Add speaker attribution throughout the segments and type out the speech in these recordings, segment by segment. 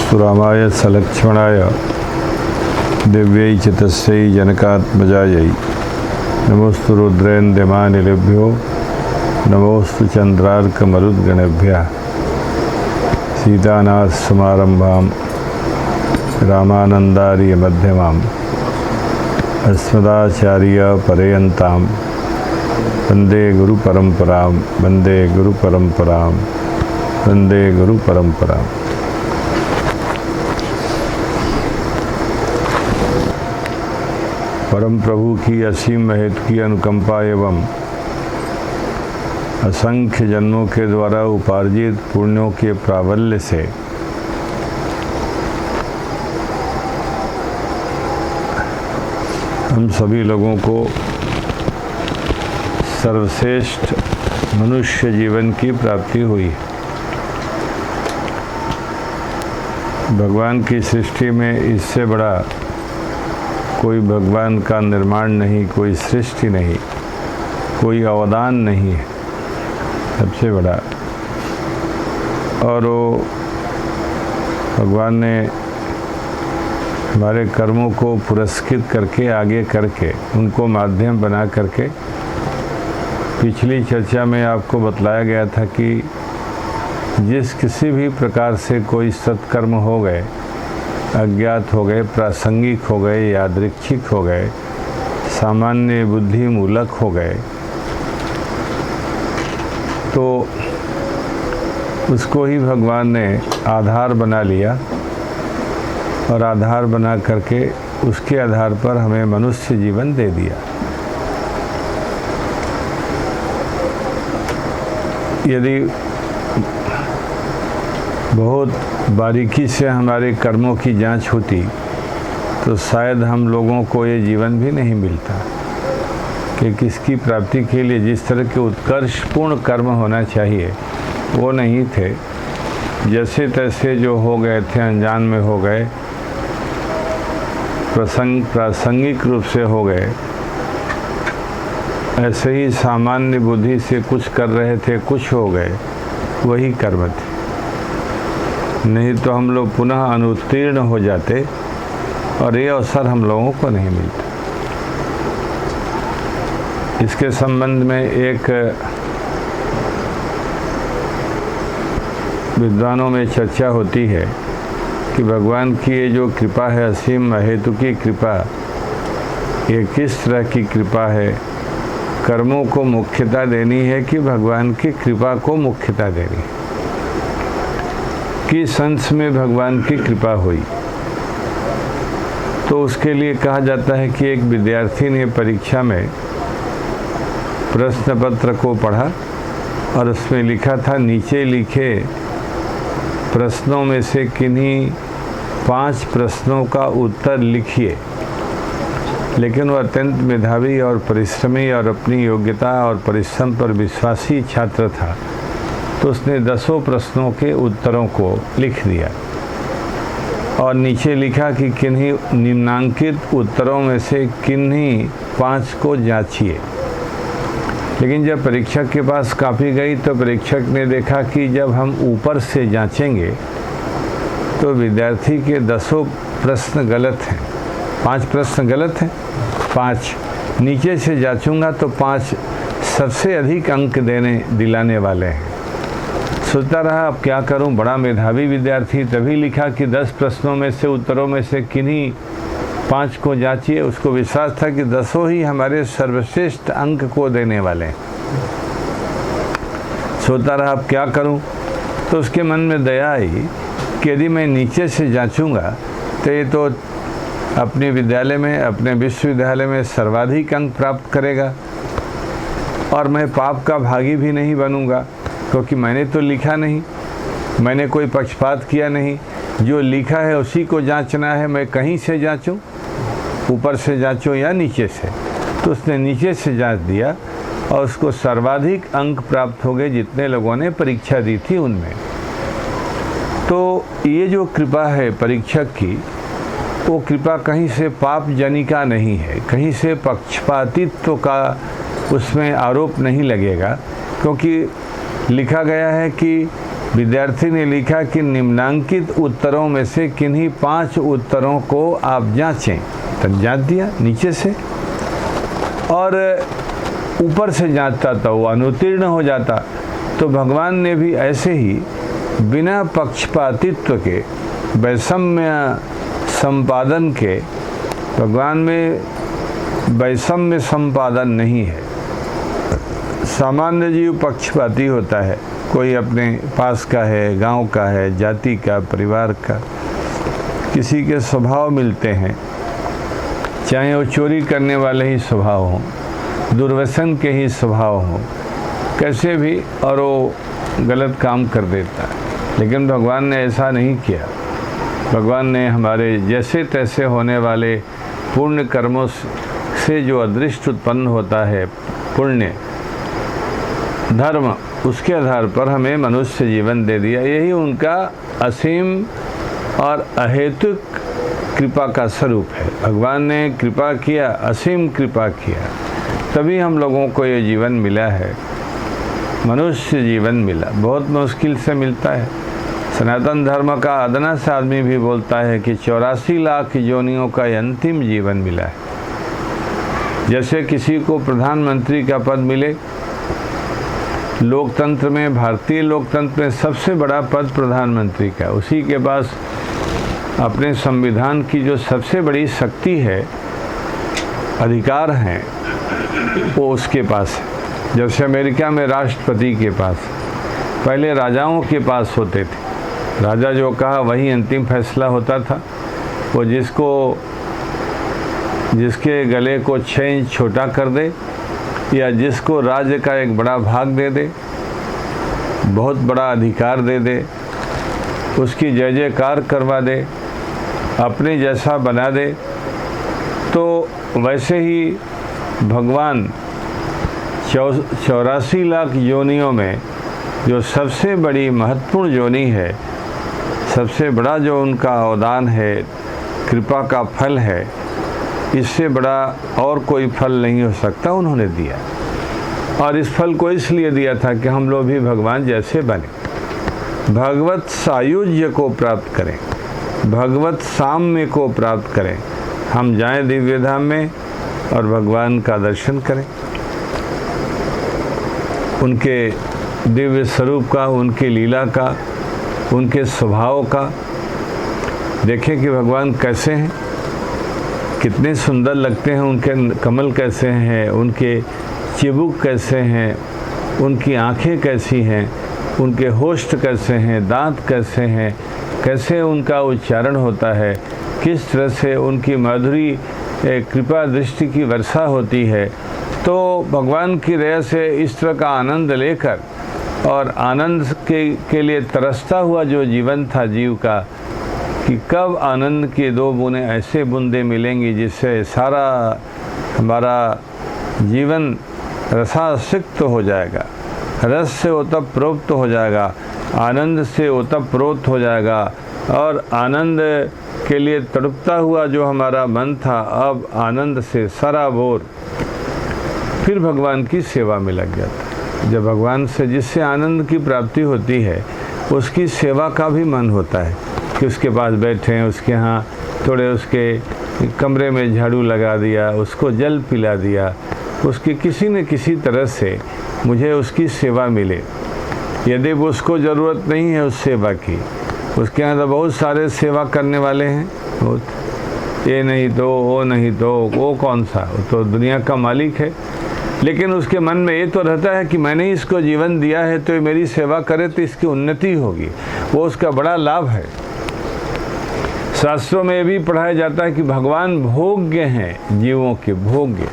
Speaker 1: नमोस्तु रामाय सलक्ष्मणाय दिव्यै च तस्यै जनकात्मजायै नमोस्तु रुद्रेन्द्रमानिलेभ्यो नमोस्तु चन्द्रार्कमरुद्गणेभ्यः सीतानाथसमारम्भां रामानन्दार्यमध्यमाम् अस्मदाचार्यपर्यन्तां वन्दे गुरुपरम्परां वन्दे गुरुपरम्परां वन्दे गुरुपरम्परां। परम प्रभु की असीम महत्व की अनुकंपा एवं असंख्य जन्मों के द्वारा उपार्जित पुण्यों के प्राबल्य से हम सभी लोगों को सर्वश्रेष्ठ मनुष्य जीवन की प्राप्ति हुई। भगवान की सृष्टि में इससे बड़ा कोई भगवान का निर्माण नहीं, कोई सृष्टि नहीं, कोई अवदान नहीं है, सबसे बड़ा। और वो भगवान ने हमारे कर्मों को पुरस्कृत करके आगे करके उनको माध्यम बना करके, पिछली चर्चा में आपको बतलाया गया था कि जिस किसी भी प्रकार से कोई सत्कर्म हो गए, अज्ञात हो गए, प्रासंगिक हो गए, यादृच्छिक हो गए, सामान्य बुद्धि मूलक हो गए, तो उसको ही भगवान ने आधार बना लिया और आधार बना करके उसके आधार पर हमें मनुष्य जीवन दे दिया। यदि बहुत बारीकी से हमारे कर्मों की जांच होती तो शायद हम लोगों को ये जीवन भी नहीं मिलता कि किसकी प्राप्ति के लिए जिस तरह के उत्कर्षपूर्ण कर्म होना चाहिए वो नहीं थे। जैसे तैसे जो हो गए थे, अनजान में हो गए, प्रासंगिक रूप से हो गए, ऐसे ही सामान्य बुद्धि से कुछ कर रहे थे, कुछ हो गए, वही कर्म थे। नहीं तो हम लोग पुनः अनुत्तीर्ण हो जाते और ये अवसर हम लोगों को नहीं मिलता। इसके संबंध में एक विद्वानों में चर्चा होती है कि भगवान की ये जो कृपा है, असीम हेतु की कृपा, ये किस तरह की कृपा है? कर्मों को मुख्यता देनी है कि भगवान की कृपा को मुख्यता देनी है? किस अंश में भगवान की कृपा हुई? तो उसके लिए कहा जाता है कि एक विद्यार्थी ने परीक्षा में प्रश्न पत्र को पढ़ा और उसमें लिखा था, नीचे लिखे प्रश्नों में से किन्हीं 5 प्रश्नों का उत्तर लिखिए। लेकिन वह अत्यंत मेधावी और परिश्रमी और अपनी योग्यता और परिश्रम पर विश्वासी छात्र था, तो उसने 10 प्रश्नों के उत्तरों को लिख दिया और नीचे लिखा कि किन्हीं निम्नांकित उत्तरों में से किन्हीं 5 को जांचिए। लेकिन जब परीक्षक के पास कॉपी गई तो परीक्षक ने देखा कि जब हम ऊपर से जांचेंगे तो विद्यार्थी के 10 प्रश्न गलत हैं, 5 प्रश्न गलत हैं, 5 नीचे से जांचूंगा तो 5 सबसे अधिक अंक दिलाने वाले हैं। सोचता रहा अब क्या करूं, बड़ा मेधावी विद्यार्थी, तभी लिखा कि 10 प्रश्नों में से उत्तरों में से किन्हीं 5 को जांचिए। उसको विश्वास था कि 10 ही हमारे सर्वश्रेष्ठ अंक को देने वाले हैं। सोचता रहा अब क्या करूं, तो उसके मन में दया आई कि यदि मैं नीचे से जांचूंगा तो ये तो अपने विद्यालय में, अपने विश्वविद्यालय में सर्वाधिक अंक प्राप्त करेगा और मैं पाप का भागी भी नहीं बनूंगा, क्योंकि मैंने तो लिखा नहीं, मैंने कोई पक्षपात किया नहीं, जो लिखा है उसी को जांचना है। मैं कहीं से जांचूं, ऊपर से जांचूं या नीचे से? तो उसने नीचे से जांच दिया और उसको सर्वाधिक अंक प्राप्त हो गए जितने लोगों ने परीक्षा दी थी उनमें। तो ये जो कृपा है परीक्षक की, वो कृपा कहीं से पाप जनिका नहीं है, कहीं से पक्षपातित्व का उसमें आरोप नहीं लगेगा, क्योंकि लिखा गया है कि विद्यार्थी ने लिखा कि निम्नांकित उत्तरों में से किन्हीं 5 उत्तरों को आप जांचें। तब जांच दिया नीचे से, और ऊपर से जांचता तो वो अनुत्तीर्ण हो जाता। तो भगवान ने भी ऐसे ही बिना पक्षपातित्व के, वैषम्य संपादन के, भगवान में वैषम्य संपादन नहीं है। सामान्य जीव पक्षपाती होता है, कोई अपने पास का है, गांव का है, जाति का, परिवार का, किसी के स्वभाव मिलते हैं, चाहे वो चोरी करने वाले ही स्वभाव हों, दुर्व्यसन के ही स्वभाव हों, कैसे भी, और वो गलत काम कर देता है। लेकिन भगवान ने ऐसा नहीं किया। भगवान ने हमारे जैसे तैसे होने वाले पुण्य कर्मों से जो अदृष्ट उत्पन्न होता है, पुण्य धर्म, उसके आधार पर हमें मनुष्य जीवन दे दिया। यही उनका असीम और अहेतुक कृपा का स्वरूप है। भगवान ने कृपा किया, असीम कृपा किया, तभी हम लोगों को ये जीवन मिला है, मनुष्य जीवन मिला। बहुत मुश्किल से मिलता है। सनातन धर्म का अदना से आदमी भी बोलता है कि 84 लाख योनियों का अंतिम जीवन मिला है। जैसे किसी को प्रधानमंत्री का पद मिले, लोकतंत्र में, भारतीय लोकतंत्र में सबसे बड़ा पद प्रधानमंत्री का, उसी के पास अपने संविधान की जो सबसे बड़ी शक्ति है, अधिकार हैं, वो उसके पास है। जैसे अमेरिका में राष्ट्रपति के पास, पहले राजाओं के पास होते थे। राजा जो कहा वही अंतिम फैसला होता था। वो जिसके गले को 6 इंच छोटा कर दे, या जिसको राज्य का एक बड़ा भाग दे दे, बहुत बड़ा अधिकार दे दे, उसकी जय जयकार करवा दे, अपने जैसा बना दे, तो वैसे ही भगवान 84 लाख योनियों में जो सबसे बड़ी महत्वपूर्ण योनि है, सबसे बड़ा जो उनका अवदान है, कृपा का फल है, इससे बड़ा और कोई फल नहीं हो सकता, उन्होंने दिया। और इस फल को इसलिए दिया था कि हम लोग भी भगवान जैसे बने, भगवत सायुज्य को प्राप्त करें, भगवत साम्य को प्राप्त करें। हम जाएं दिव्य धाम में और भगवान का दर्शन करें, उनके दिव्य स्वरूप का, उनकी लीला का, उनके स्वभाव का। देखें कि भगवान कैसे हैं, कितने सुंदर लगते हैं, उनके कमल कैसे हैं, उनके चिबुक कैसे हैं, उनकी आँखें कैसी हैं, उनके होष्ठ कैसे हैं, दांत कैसे हैं, कैसे उनका उच्चारण होता है, किस तरह से उनकी माधुरी कृपा दृष्टि की वर्षा होती है। तो भगवान की दया से इस तरह का आनंद लेकर, और आनंद के लिए तरसता हुआ जो जीवन था जीव का, कि कब आनंद की 2 बूंदें ऐसे बूंदें मिलेंगी जिससे सारा हमारा जीवन रसासिक्त हो जाएगा, रस से ओतप्रोत हो जाएगा, आनंद से ओतप्रोत हो जाएगा, और आनंद के लिए तड़पता हुआ जो हमारा मन था, अब आनंद से सराबोर फिर भगवान की सेवा में लग जाता है। जब भगवान से जिससे आनंद की प्राप्ति होती है, उसकी सेवा का भी मन होता है कि उसके पास बैठें, उसके यहाँ थोड़े उसके कमरे में झाड़ू लगा दिया, उसको जल पिला दिया, उसकी किसी न किसी तरह से मुझे उसकी सेवा मिले। यदि उसको ज़रूरत नहीं है उस सेवा की, उसके यहाँ तो बहुत सारे सेवा करने वाले हैं, बहुत, ये नहीं तो वो नहीं तो वो कौन सा, वो तो दुनिया का मालिक है। लेकिन उसके मन में ये तो रहता है कि मैंने इसको जीवन दिया है तो ये मेरी सेवा करे तो इसकी उन्नति होगी, वो उसका बड़ा लाभ है। शास्त्रों में ये भी पढ़ाया जाता है कि भगवान भोग्य हैं, जीवों के भोग्य,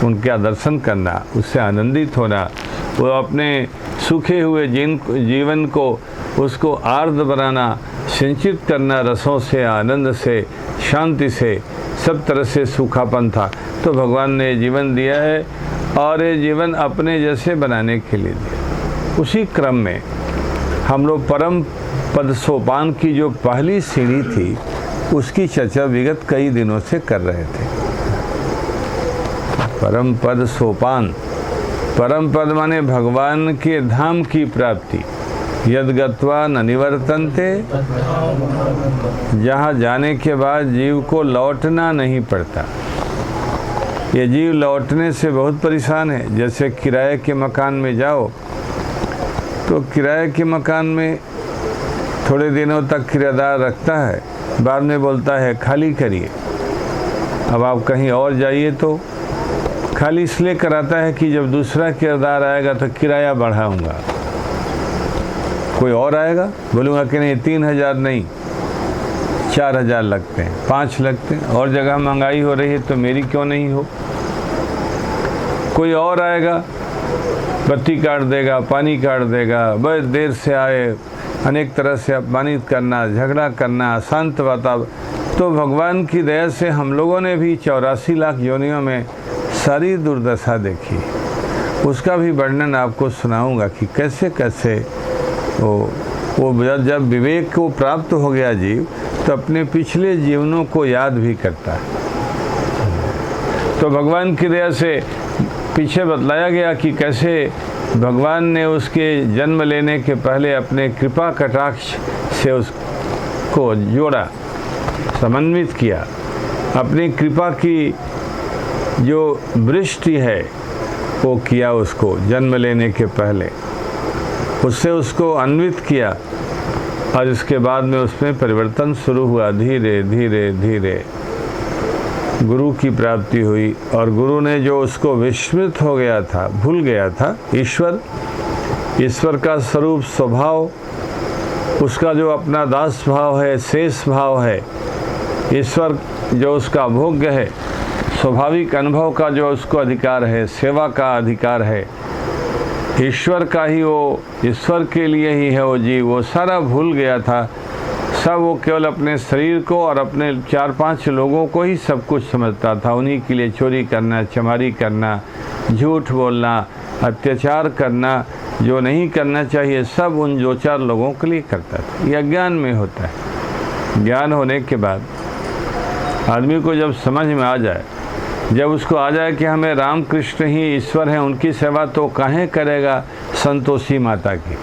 Speaker 1: उनका दर्शन करना, उससे आनंदित होना, वो अपने सूखे हुए जीवन को उसको आर्द्र बनाना, सिंचित करना रसों से, आनंद से, शांति से, सब तरह से सूखापन था। तो भगवान ने जीवन दिया है और ये जीवन अपने जैसे बनाने के लिए दिया। उसी क्रम में हम लोग परम पद सोपान की जो पहली सीढ़ी थी उसकी चर्चा विगत कई दिनों से कर रहे थे। परम पद सोपान, परम पद माने भगवान के धाम की प्राप्ति, यद गत्वा न निवर्तन्ते, जहाँ जाने के बाद जीव को लौटना नहीं पड़ता। ये जीव लौटने से बहुत परेशान है। जैसे किराए के मकान में जाओ तो किराए के मकान में थोड़े दिनों तक किराएदार रखता है, बाद में बोलता है खाली करिए। अब आप कहीं और जाइए तो खाली इसलिए कराता है कि जब दूसरा किराएदार आएगा तो किराया बढ़ाऊंगा। कोई और आएगा, बोलूँगा कि नहीं 3,000 नहीं 4,000 लगते हैं, 5 लगते हैं, और जगह महंगाई हो रही है तो मेरी क्यों नहीं हो। कोई और आएगा, बत्ती काट देगा, पानी काट देगा, बहुत देर से आए, अनेक तरह से अपमानित करना, झगड़ा करना, अशांत वातावरण। तो भगवान की दया से हम लोगों ने भी 84 लाख योनियों में सारी दुर्दशा देखी। उसका भी वर्णन आपको सुनाऊंगा कि कैसे कैसे वो जब विवेक को प्राप्त हो गया जीव तो अपने पिछले जीवनों को याद भी करता है। तो भगवान की दया से पीछे बतलाया गया कि कैसे भगवान ने उसके जन्म लेने के पहले अपने कृपा कटाक्ष से उसको जोड़ा, समन्वित किया। अपनी कृपा की जो वृष्टि है वो किया उसको जन्म लेने के पहले, उससे उसको अन्वित किया और इसके बाद में उसमें परिवर्तन शुरू हुआ। धीरे धीरे धीरे गुरु की प्राप्ति हुई और गुरु ने जो उसको विस्मृत हो गया था, भूल गया था, ईश्वर का स्वरूप स्वभाव, उसका जो अपना दास भाव है, शेष भाव है, ईश्वर जो उसका भोग्य है, स्वाभाविक अनुभव का जो उसको अधिकार है, सेवा का अधिकार है, ईश्वर का ही वो, ईश्वर के लिए ही है वो जीव, वो सारा भूल गया था। सब वो केवल अपने शरीर को और अपने 4-5 लोगों को ही सब कुछ समझता था। उन्हीं के लिए चोरी करना, चमारी करना, झूठ बोलना, अत्याचार करना, जो नहीं करना चाहिए सब उन 2-4 लोगों के लिए करता था। यह ज्ञान में होता है। ज्ञान होने के बाद आदमी को जब समझ में आ जाए, जब उसको आ जाए कि हमें राम कृष्ण ही ईश्वर हैं, उनकी सेवा तो काहे करेगा संतोषी माता की।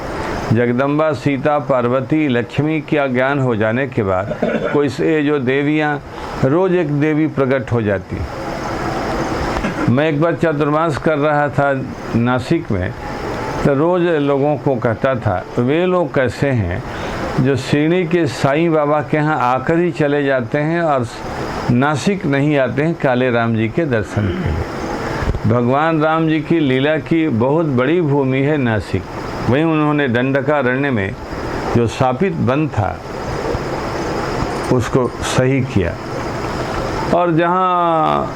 Speaker 1: जगदम्बा, सीता, पार्वती, लक्ष्मी का ज्ञान हो जाने के बाद कोई से जो देवियाँ, रोज़ एक देवी प्रकट हो जाती। मैं एक बार चातुर्मास कर रहा था नासिक में, तो रोज़ लोगों को कहता था वे लोग कैसे हैं जो शिरडी के साईं बाबा के यहाँ आकर ही चले जाते हैं और नासिक नहीं आते हैं काले राम जी के दर्शन के लिए। भगवान राम जी की लीला की बहुत बड़ी भूमि है नासिक। वहीं उन्होंने दंडकारण्य में जो स्थापित वन था उसको सही किया, और जहाँ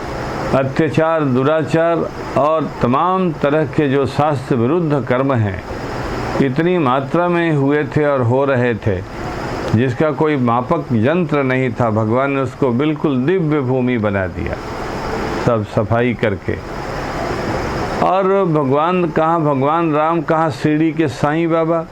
Speaker 1: अत्याचार, दुराचार और तमाम तरह के जो शास्त्र विरुद्ध कर्म हैं इतनी मात्रा में हुए थे और हो रहे थे जिसका कोई मापक यंत्र नहीं था, भगवान ने उसको बिल्कुल दिव्य भूमि बना दिया, सब सफाई करके। और भगवान कहाँ, भगवान राम कहाँ, शिरडी के साईं बाबा।